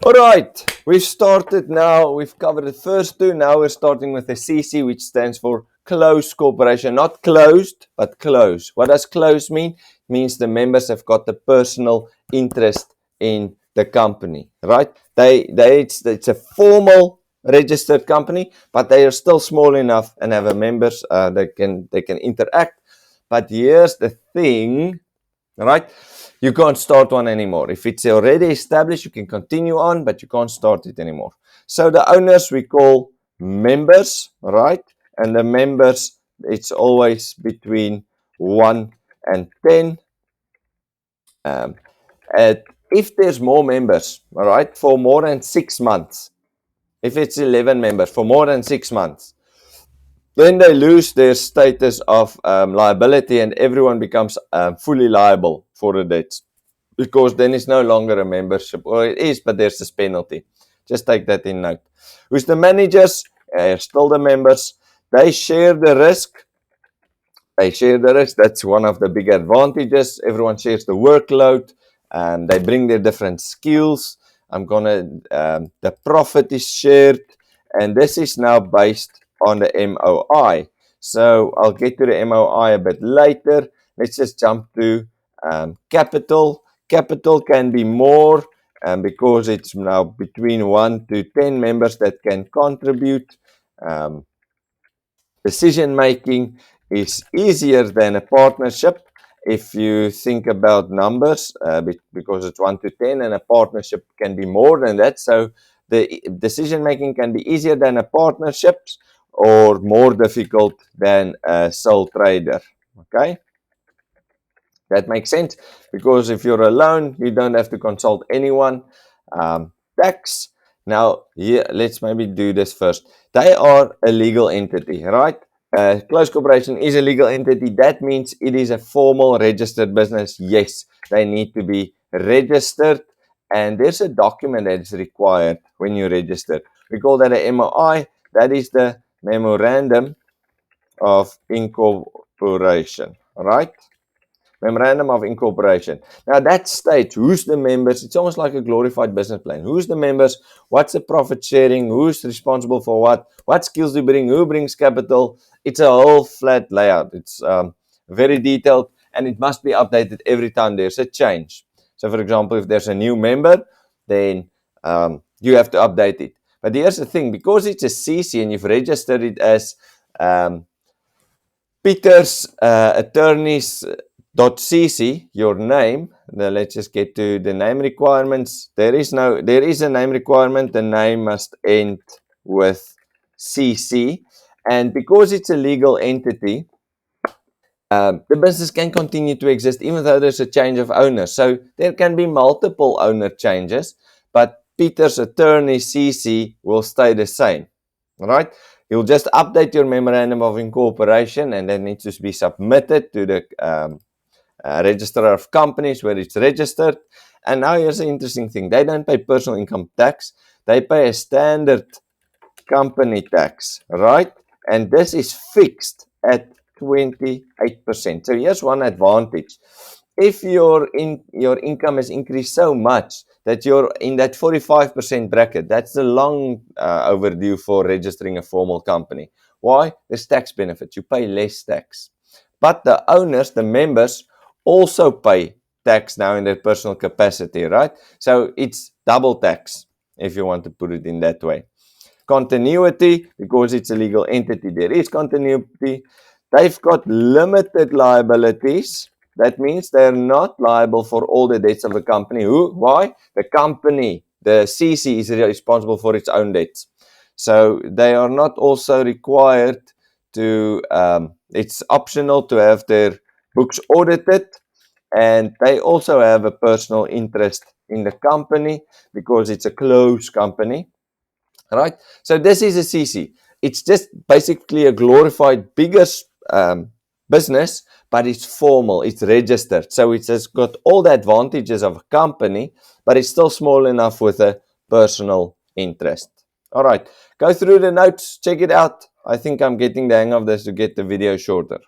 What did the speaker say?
Alright, we've started now. We've covered the first two. Now we're starting with the CC, which stands for closed corporation. Not closed, but close. What does close mean? It means the members have got the personal interest in the company, right? It's a formal registered company, but they are still small enough and have a members they can interact. But here's the thing, right? You can't start one anymore. If it's already established, you can continue on, but you can't start it anymore. So the owners we call members, right? And the members, it's always between 1 and 10. If there's more members, all right, for more than 6 months, if it's 11 members for more than 6 months, then they lose their status of liability and everyone becomes fully liable for the debts, because then it's no longer a membership, or it is, but there's this penalty. Just take that in note. Who's the managers? Still the members. They share the risk. That's one of the big advantages. Everyone shares the workload. They bring their different skills. The profit is shared, and this is now based on the MOI. So I'll get to the MOI a bit later. Let's just jump to capital. Capital can be more because it's now between 1 to 10 members that can contribute. Decision making is easier than a partnership if you think about numbers, because it's 1 to 10 and a partnership can be more than that. So the decision making can be easier than a partnership or more difficult than a sole trader. Okay, that makes sense, because if you're alone, you don't have to consult anyone. Tax. Now, here, let's maybe do this first. They are a legal entity, right? Closed corporation is a legal entity. That means it is a formal registered business. Yes, they need to be registered, and there's a document that is required when you register. We call that a MOI. That is the Memorandum of Incorporation, right? Memorandum of Incorporation. Now that states who's the members. It's almost like a glorified business plan. Who's the members? What's the profit sharing? Who's responsible for what? What skills do you bring? Who brings capital? It's a whole flat layout. It's very detailed, and it must be updated every time there's a change. So for example, if there's a new member, then you have to update it. But here's the thing, because it's a CC and you've registered it as Peter's Attorneys .cc, your name. Now let's just get to the name requirements. There is a name requirement. The name must end with CC, and because it's a legal entity, the business can continue to exist even though there's a change of owner. So there can be multiple owner changes, but Peter's Attorney CC will stay the same. All right. You'll just update your memorandum of incorporation, and that needs to be submitted to the registrar of companies where it's registered. And now here's an interesting thing. They don't pay personal income tax. They pay a standard company tax, right? And this is fixed at 28%. So here's one advantage. If your income has increased so much that you're in that 45% bracket, that's the long overdue for registering a formal company. Why? There's tax benefits. You pay less tax. But the owners, the members, also pay tax now in their personal capacity, right? So it's double tax, if you want to put it in that way. Continuity, because it's a legal entity, there is continuity. They've got limited liabilities. That means they're not liable for all the debts of the company. Why? The company, the CC, is responsible for its own debts. So they are not also required to, it's optional to have their books audited, and they also have a personal interest in the company because it's a closed company, right? So this is a CC. It's just basically a glorified bigger business, but it's formal, it's registered. So it's just got all the advantages of a company, but it's still small enough with a personal interest. All right, go through the notes, check it out. I think I'm getting the hang of this to get the video shorter.